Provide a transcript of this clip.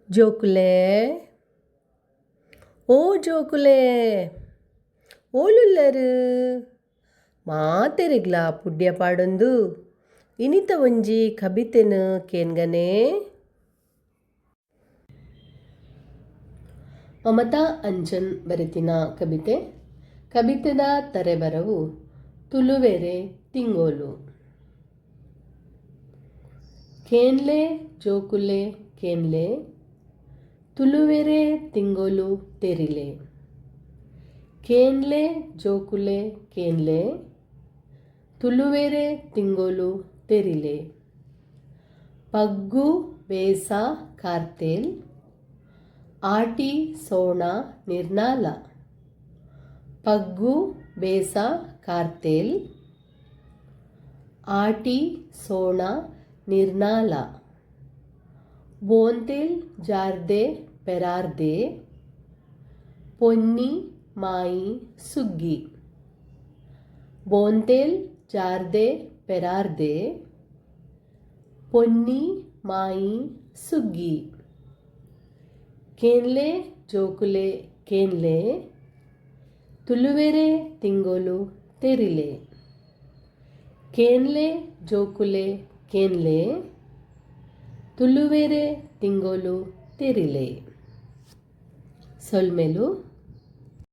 ಜೋಕುಲೆ ಓ ಜೋಕುಲೆ ಓಲುಲ್ಲರು ಮಾತೆರಿಗ್ಲಾ ಪುಡ್ಯ ಪಾಡೊಂದು ಇನಿತ ಒಂಜಿ ಕಬಿತೆನು ಕೇನ್ಗನೆ. ಮಮತಾ ಅಂಚನ್ ಬರೆತಿನ ಕಬಿತೆದ ತರೆಬರವು ತುಳುವೆರೆ ತಿಂಗೋಲು. ಕೇನ್ಲೆ ಜೋಕುಲೆ ಕೇನ್ಲೆ ತುಳುವೆರೆ ತಿಂಗೋಲು ತೆರಿಲೆ. ಕೇನ್ಲೆ ಜೋಕುಲೆ ಕೇನ್ಲೆ ತುಳುವೆರೆ ತಿಂಗೋಲು ತೆರಿಲೆ. ಪಗ್ಗು ಬೇಸ ಕಾರ್ತೆಲ್ ಆಟಿ ಸೋಣ ನಿರ್ನಾಲ. ಪಗ್ಗು ಬೇಸ ಕಾರ್ತೆಲ್ ಆಟಿ ಸೋಣ ನಿರ್ನಾಲ. ಬೋಂತೆಲ್ ಜಾರ್ದೆ ಪೆರಾರ್ದೆ ಪೊನ್ನಿ ಮಾಯಿ ಸುಗ್ಗಿ. ಬೋಂತೆಲ್ ಜಾರ್ದೆ ಪೆರಾರ್ದೆ ಪೊನ್ನಿ ಮಾಯಿ ಸುಗ್ಗಿ. ಕೇನ್ಲೆ ಜೋಕುಲೆ ಕೇನ್ಲೆ ತುಳುವೆರೆ ತಿಂಗೋಲು ತೆರಿಲೆ. ಕೇನ್ಲೆ ಜೋಕುಲೆ ಕೇನ್ಲೆ ತುಳುವೆರೆ ತಿಂಗೋಲು ತೆರಿಲೆ. ಸೊಲ್ಮೆಲು